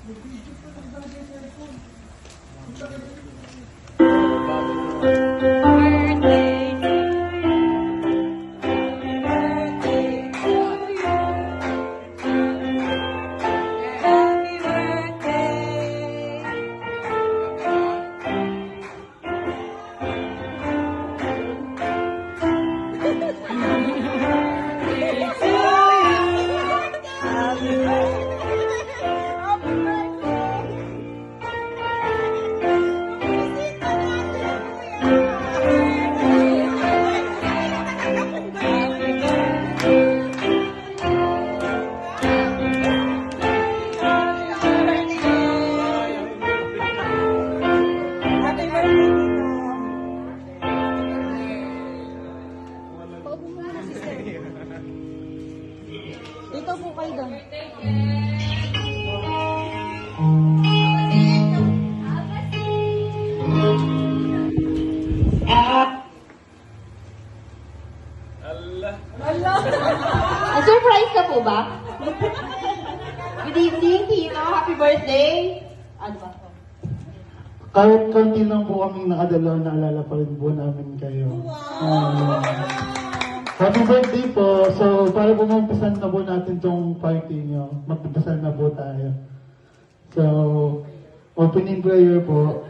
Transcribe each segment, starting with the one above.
Dito po kayo doon. Surprise ka po ba? Good evening, Tino. Happy birthday. Ano ba? Kahit konti lang po kaming nakadalaw, naalala pa rin po namin kayo. Happy birthday po. So, para po magpasan na po natin tong party nyo, magpapasan na po tayo. So, opening prayer po.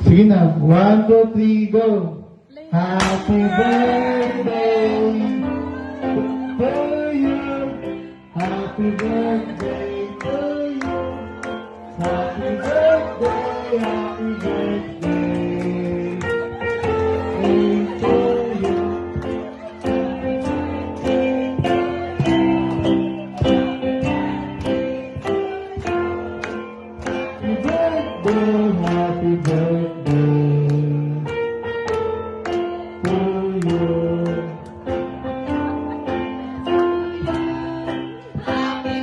Sige na. 1, 2, 3, go! Happy birthday to you. Happy birthday to you. Happy birthday, happy birthday to you. Happy birthday to you. Happy birthday to you. Happy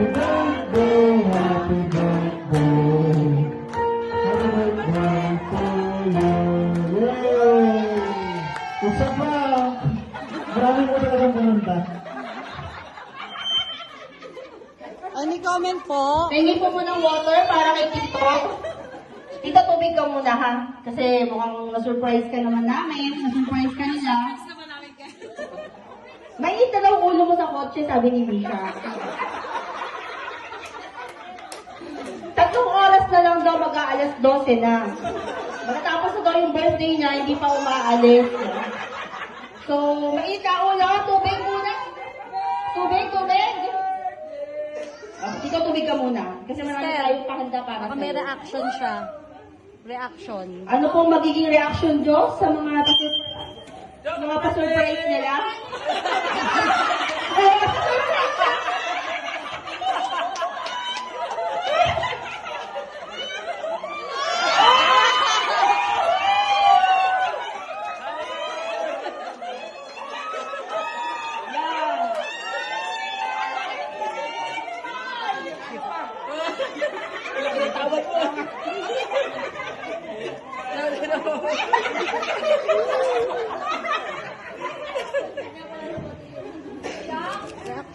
birthday, happy birthday. Happy birthday to you. Yay! Isa pa. Marami po talagang pumunta. Any comment po? Tingin po muna ng water para kay Tito. Tito, tubig ka muna ha. Kasi mukhang na-surprise ka naman namin. Na-surprise ka nila. Mainit na daw ulo mo sa kotse, sabi ni Misha. 3 oras na lang daw mag-aalas 12 na. Matatapos na daw yung birthday niya, hindi pa umaalis. So, mainit na ulo. Tubig muna. Tubig. Ikaw tubig ka muna. Kasi marami tayong pahanda para Baka may reaction siya. Reaction. Ano pong magiging reaction, Diyos, sa mga pa-surprise nila?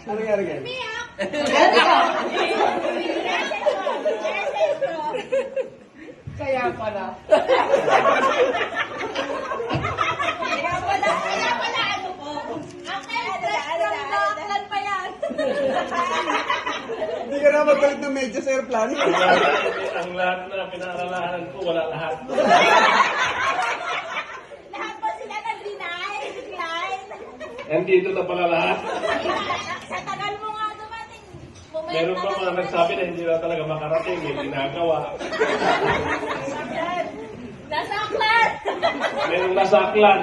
Ano nangyari ganyan? Kaya pala. Ano po? Aklan pa yan. Hindi ka na magpalit ng medyo sa airplane. Ang lahat na pinaralahan ko, wala lahat. Lahat po sila nag-decline. Andito na pala lahat. Sa tagal mo nga dumating. Meron pa mga nagsabi na hindi na talaga makarating, may ginagawa. Nasaklan! Meron nasaklan.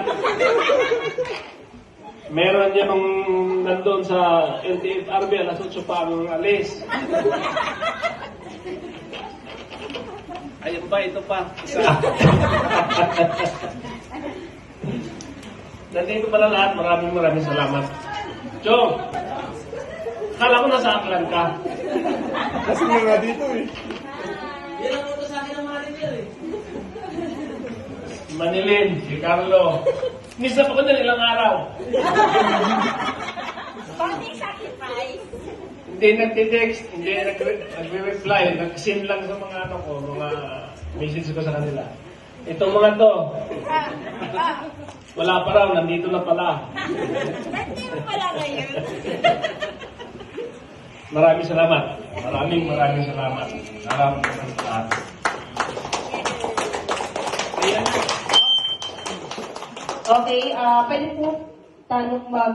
Meron yan nung nandun sa LTFRB, alas 8 pa ang alis. Ayun pa, ito pa. Isa. Nandito pala lahat. Maraming salamat. Chong, kala ko nasaklan ka. Kasi nga dito eh. Yan ang utos sa akin ng manager eh. Manilin, si Carlo. Nisa pa ko na ilang araw. Bonding sacrifice. Hindi nagtitext, hindi nagre-reply, nag-send lang sa mga ano ko, mga message ko sa kanila. Itong mga to, wala pa raw, nandito na pala. Nandito pala ngayon. Maraming salamat. Maraming salamat. Maraming salamat. Okay, pwede po tanong mag